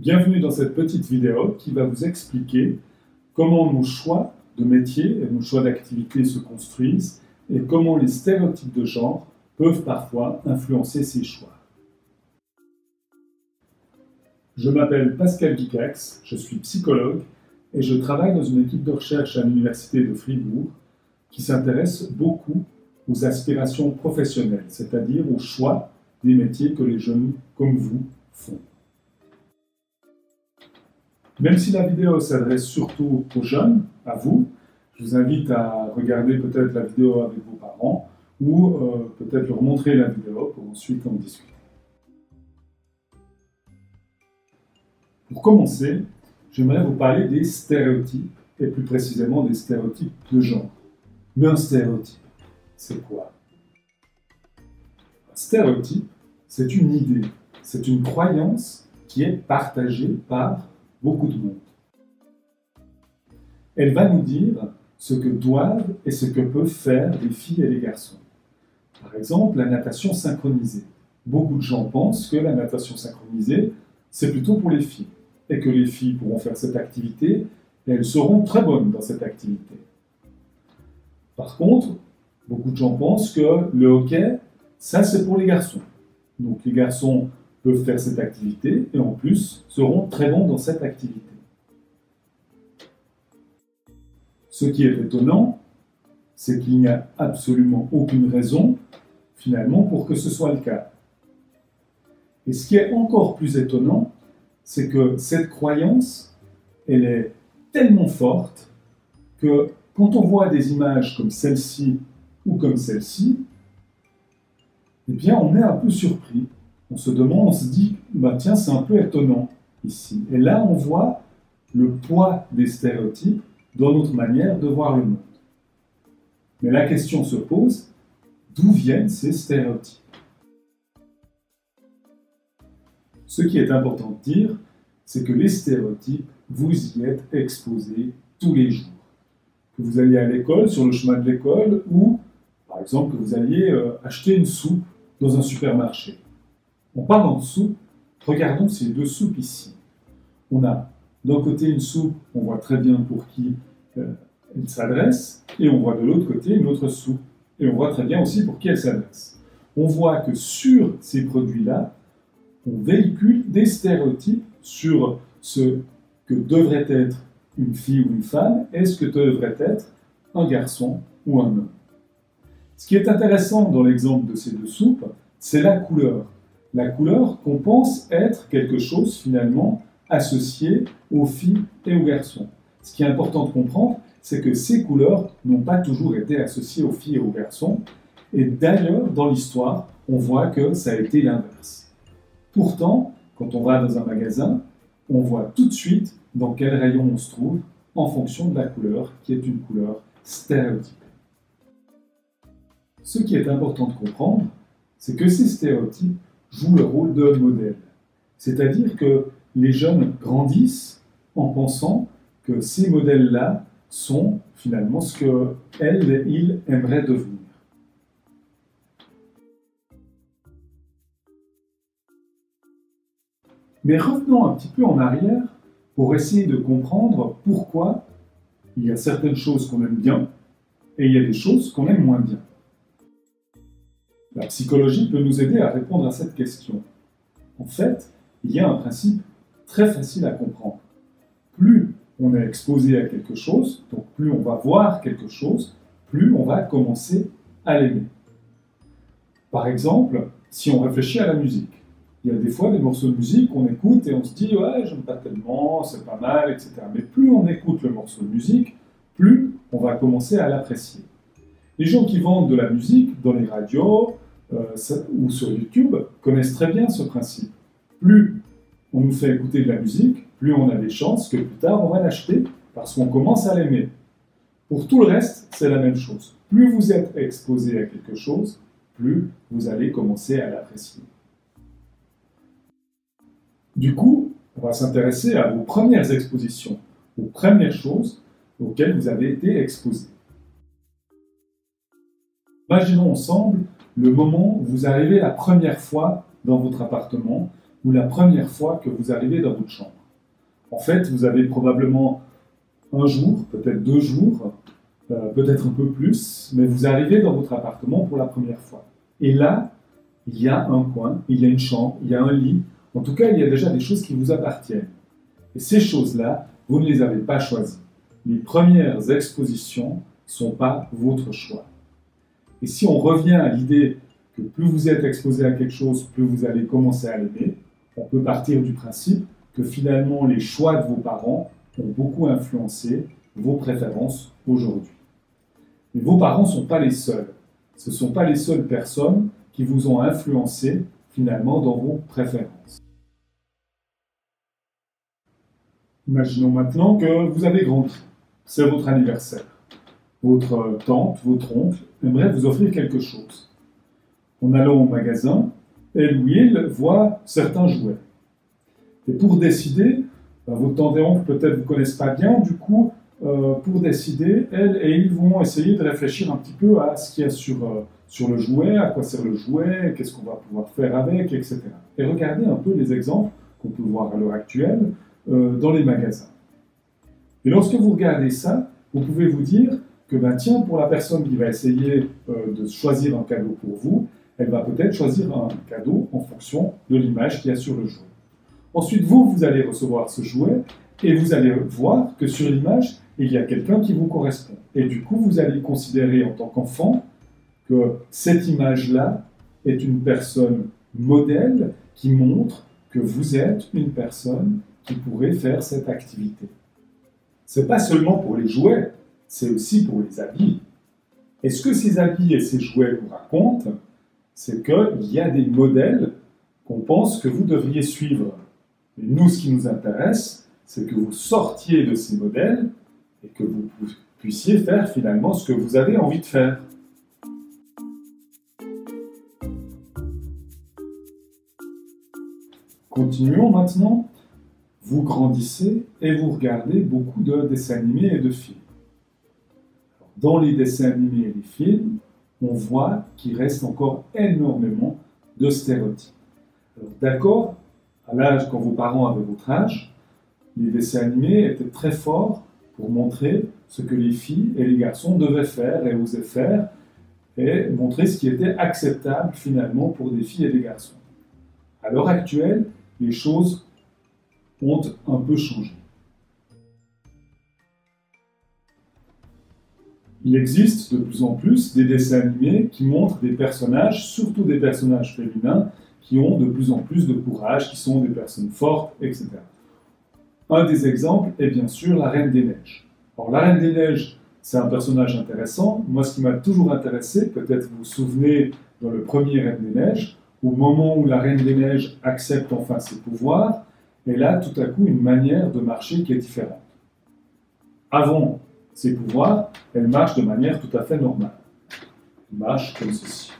Bienvenue dans cette petite vidéo qui va vous expliquer comment nos choix de métier et nos choix d'activité se construisent et comment les stéréotypes de genre peuvent parfois influencer ces choix. Je m'appelle Pascal Guicax, je suis psychologue et je travaille dans une équipe de recherche à l'Université de Fribourg qui s'intéresse beaucoup aux aspirations professionnelles, c'est-à-dire aux choix des métiers que les jeunes comme vous font. Même si la vidéo s'adresse surtout aux jeunes, à vous, je vous invite à regarder peut-être la vidéo avec vos parents ou peut-être leur montrer la vidéo pour ensuite en discuter. Pour commencer, j'aimerais vous parler des stéréotypes et plus précisément des stéréotypes de genre. Mais un stéréotype, c'est quoi? Un stéréotype, c'est une idée, c'est une croyance qui est partagée par beaucoup de monde. Elle va nous dire ce que doivent et ce que peuvent faire les filles et les garçons. Par exemple, la natation synchronisée. Beaucoup de gens pensent que la natation synchronisée, c'est plutôt pour les filles, et que les filles pourront faire cette activité, et elles seront très bonnes dans cette activité. Par contre, beaucoup de gens pensent que le hockey, ça c'est pour les garçons. Donc les garçons peuvent faire cette activité et en plus seront très bons dans cette activité. Ce qui est étonnant, c'est qu'il n'y a absolument aucune raison finalement pour que ce soit le cas. Et ce qui est encore plus étonnant, c'est que cette croyance, elle est tellement forte que quand on voit des images comme celle-ci ou comme celle-ci, eh bien on est un peu surpris. On se demande, on se dit, bah tiens, c'est un peu étonnant ici. Et là, on voit le poids des stéréotypes dans notre manière de voir le monde. Mais la question se pose, d'où viennent ces stéréotypes? Ce qui est important de dire, c'est que les stéréotypes, vous y êtes exposés tous les jours. Que vous alliez à l'école, sur le chemin de l'école, ou par exemple que vous alliez acheter une soupe dans un supermarché. En parlant de soupe, regardons ces deux soupes ici. On a d'un côté une soupe, on voit très bien pour qui elle s'adresse, et on voit de l'autre côté une autre soupe, et on voit très bien aussi pour qui elle s'adresse. On voit que sur ces produits-là, on véhicule des stéréotypes sur ce que devrait être une fille ou une femme et ce que devrait être un garçon ou un homme. Ce qui est intéressant dans l'exemple de ces deux soupes, c'est la couleur. La couleur qu'on pense être quelque chose finalement associé aux filles et aux garçons. Ce qui est important de comprendre, c'est que ces couleurs n'ont pas toujours été associées aux filles et aux garçons. Et d'ailleurs, dans l'histoire, on voit que ça a été l'inverse. Pourtant, quand on va dans un magasin, on voit tout de suite dans quel rayon on se trouve en fonction de la couleur, qui est une couleur stéréotypée. Ce qui est important de comprendre, c'est que ces stéréotypes jouent le rôle de modèle. C'est-à-dire que les jeunes grandissent en pensant que ces modèles-là sont finalement ce qu'elles et ils aimeraient devenir. Mais revenons un petit peu en arrière pour essayer de comprendre pourquoi il y a certaines choses qu'on aime bien et il y a des choses qu'on aime moins bien. La psychologie peut nous aider à répondre à cette question. En fait, il y a un principe très facile à comprendre. Plus on est exposé à quelque chose, donc plus on va voir quelque chose, plus on va commencer à l'aimer. Par exemple, si on réfléchit à la musique, il y a des fois des morceaux de musique qu'on écoute et on se dit « ouais, j'aime pas tellement, c'est pas mal, etc. » Mais plus on écoute le morceau de musique, plus on va commencer à l'apprécier. Les gens qui vendent de la musique dans les radios ou sur YouTube connaissent très bien ce principe. Plus on nous fait écouter de la musique, plus on a des chances que plus tard on va l'acheter parce qu'on commence à l'aimer. Pour tout le reste, c'est la même chose. Plus vous êtes exposé à quelque chose, plus vous allez commencer à l'apprécier. Du coup, on va s'intéresser à vos premières expositions, aux premières choses auxquelles vous avez été exposé. Imaginons ensemble le moment où vous arrivez la première fois dans votre appartement ou la première fois que vous arrivez dans votre chambre? En fait, vous avez probablement un jour, peut-être 2 jours, peut-être un peu plus, mais vous arrivez dans votre appartement pour la première fois. Et là, il y a un coin, il y a une chambre, il y a un lit. En tout cas, il y a déjà des choses qui vous appartiennent. Et ces choses-là, vous ne les avez pas choisies. Les premières expositions ne sont pas votre choix. Et si on revient à l'idée que plus vous êtes exposé à quelque chose, plus vous allez commencer à l'aimer, on peut partir du principe que finalement les choix de vos parents ont beaucoup influencé vos préférences aujourd'hui. Mais vos parents ne sont pas les seuls. Ce ne sont pas les seules personnes qui vous ont influencé finalement dans vos préférences. Imaginons maintenant que vous avez grandi. C'est votre anniversaire. Votre tante, votre oncle aimerait vous offrir quelque chose. En allant au magasin, elle ou il voit certains jouets. Et pour décider, votre tante et oncle peut-être ne vous connaissent pas bien, du coup, pour décider, elles et ils vont essayer de réfléchir un petit peu à ce qu'il y a sur le jouet, à quoi sert le jouet, qu'est-ce qu'on va pouvoir faire avec, etc. Et regardez un peu les exemples qu'on peut voir à l'heure actuelle dans les magasins. Et lorsque vous regardez ça, vous pouvez vous dire que, tiens, pour la personne qui va essayer de choisir un cadeau pour vous, elle va peut-être choisir un cadeau en fonction de l'image qu'il y a sur le jouet. Ensuite, vous allez recevoir ce jouet et vous allez voir que sur l'image, il y a quelqu'un qui vous correspond. Et du coup, vous allez considérer en tant qu'enfant que cette image-là est une personne modèle qui montre que vous êtes une personne qui pourrait faire cette activité. Ce n'est pas seulement pour les jouets, c'est aussi pour les habits. Et ce que ces habits et ces jouets vous racontent, c'est qu'il y a des modèles qu'on pense que vous devriez suivre. Mais nous, ce qui nous intéresse, c'est que vous sortiez de ces modèles et que vous puissiez faire finalement ce que vous avez envie de faire. Continuons maintenant. Vous grandissez et vous regardez beaucoup de dessins animés et de films. Dans les dessins animés et les films, on voit qu'il reste encore énormément de stéréotypes. D'accord, à l'âge, quand vos parents avaient votre âge, les dessins animés étaient très forts pour montrer ce que les filles et les garçons devaient faire et osaient faire, et montrer ce qui était acceptable finalement pour des filles et des garçons. À l'heure actuelle, les choses ont un peu changé. Il existe de plus en plus des dessins animés qui montrent des personnages, surtout des personnages féminins, qui ont de plus en plus de courage, qui sont des personnes fortes, etc. Un des exemples est bien sûr la Reine des Neiges. Alors la Reine des Neiges, c'est un personnage intéressant. Moi, ce qui m'a toujours intéressé, peut-être vous vous souvenez dans le premier Reine des Neiges, au moment où la Reine des Neiges accepte enfin ses pouvoirs, elle a tout à coup une manière de marcher qui est différente. Avant ses pouvoirs, elle marche de manière tout à fait normale. Elle marche comme ceci.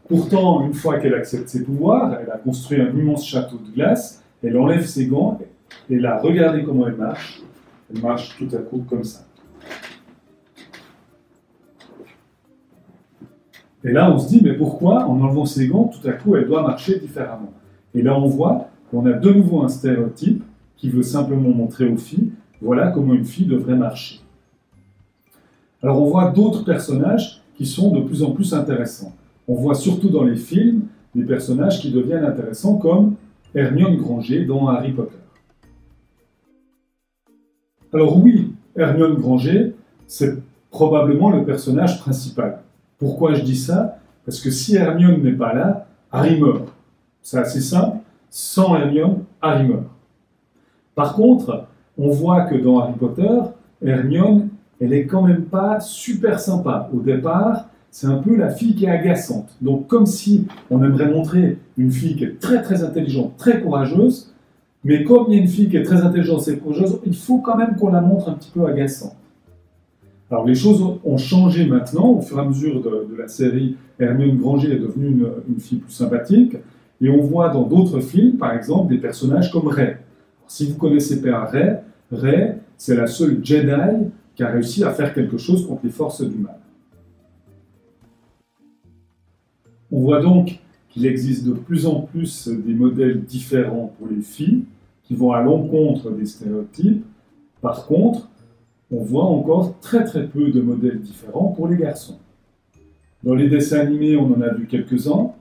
Pourtant, une fois qu'elle accepte ses pouvoirs, elle a construit un immense château de glace, elle enlève ses gants, et là, regardez comment elle marche tout à coup comme ça. Et là, on se dit, mais pourquoi, en enlevant ses gants, tout à coup, elle doit marcher différemment? Et là, on voit qu'on a de nouveau un stéréotype qui veut simplement montrer aux filles, voilà comment une fille devrait marcher. Alors, on voit d'autres personnages qui sont de plus en plus intéressants. On voit surtout dans les films des personnages qui deviennent intéressants, comme Hermione Granger dans Harry Potter. Alors oui, Hermione Granger, c'est probablement le personnage principal. Pourquoi je dis ça? Parce que si Hermione n'est pas là, Harry meurt. C'est assez simple, sans Hermione, Harry meurt. Par contre, on voit que dans Harry Potter, Hermione, elle est quand même pas super sympa. Au départ, c'est un peu la fille qui est agaçante. Donc comme si on aimerait montrer une fille qui est très très intelligente, très courageuse, mais comme il y a une fille qui est très intelligente et courageuse, il faut quand même qu'on la montre un petit peu agaçante. Alors les choses ont changé maintenant, au fur et à mesure de la série, Hermione Granger est devenue une fille plus sympathique, et on voit dans d'autres films, par exemple, des personnages comme Rey. Alors, si vous ne connaissez pas Rey, Rey, c'est la seule Jedi qui a réussi à faire quelque chose contre les forces du mal. On voit donc qu'il existe de plus en plus des modèles différents pour les filles qui vont à l'encontre des stéréotypes. Par contre, on voit encore très peu de modèles différents pour les garçons. Dans les dessins animés, on en a vu quelques-uns,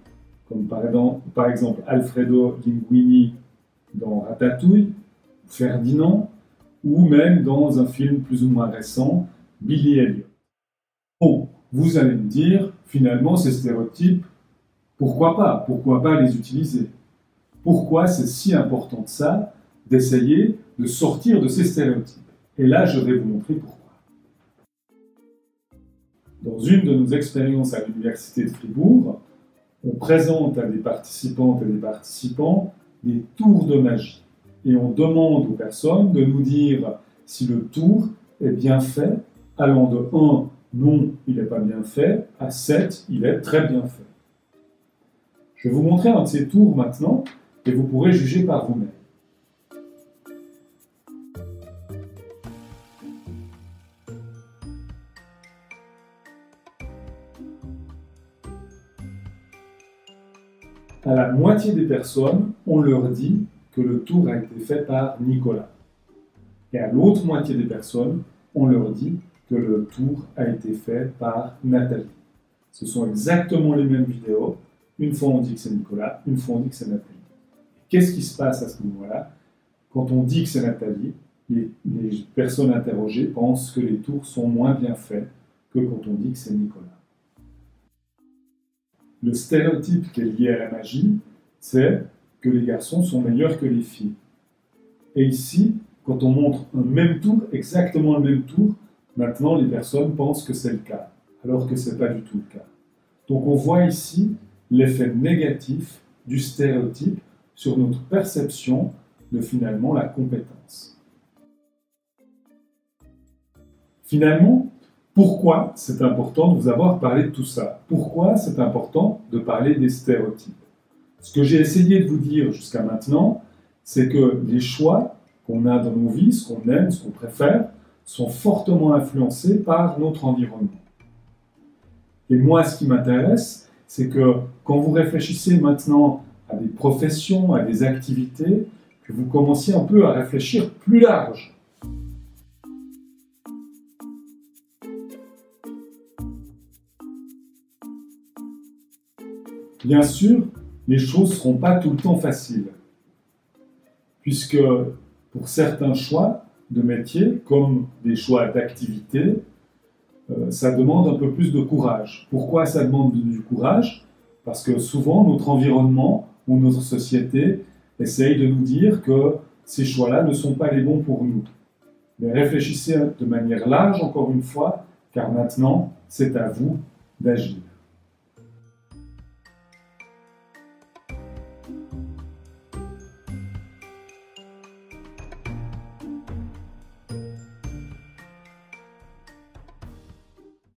comme par exemple Alfredo Linguini dans Ratatouille, Ferdinand, ou même dans un film plus ou moins récent, Billy Elliot. Bon, vous allez me dire, finalement, ces stéréotypes, pourquoi pas les utiliser? Pourquoi c'est si important de ça, d'essayer de sortir de ces stéréotypes? Et là, je vais vous montrer pourquoi. Dans une de nos expériences à l'Université de Fribourg, on présente à des participantes et des participants des tours de magie. Et on demande aux personnes de nous dire si le tour est bien fait, allant de 1, non, il n'est pas bien fait, à 7, il est très bien fait. Je vais vous montrer un de ces tours maintenant, et vous pourrez juger par vous-même. À la moitié des personnes, on leur dit que le tour a été fait par Nicolas. Et à l'autre moitié des personnes, on leur dit que le tour a été fait par Nathalie. Ce sont exactement les mêmes vidéos. Une fois on dit que c'est Nicolas, une fois on dit que c'est Nathalie. Qu'est-ce qui se passe à ce moment-là? Quand on dit que c'est Nathalie, les personnes interrogées pensent que les tours sont moins bien faits que quand on dit que c'est Nicolas. Le stéréotype qui est lié à la magie, c'est que les garçons sont meilleurs que les filles. Et ici, quand on montre un même tour, exactement le même tour, maintenant les personnes pensent que c'est le cas, alors que ce n'est pas du tout le cas. Donc on voit ici l'effet négatif du stéréotype sur notre perception de finalement la compétence. Finalement, pourquoi c'est important de vous avoir parlé de tout ça? Pourquoi c'est important de parler des stéréotypes? Ce que j'ai essayé de vous dire jusqu'à maintenant, c'est que les choix qu'on a dans nos vies, ce qu'on aime, ce qu'on préfère, sont fortement influencés par notre environnement. Et moi, ce qui m'intéresse, c'est que quand vous réfléchissez maintenant à des professions, à des activités, que vous commenciez un peu à réfléchir plus large. Bien sûr, les choses ne seront pas tout le temps faciles, puisque pour certains choix de métier, comme des choix d'activité, ça demande un peu plus de courage. Pourquoi ça demande du courage? Parce que souvent, notre environnement ou notre société essaye de nous dire que ces choix-là ne sont pas les bons pour nous. Mais réfléchissez de manière large, encore une fois, car maintenant, c'est à vous d'agir.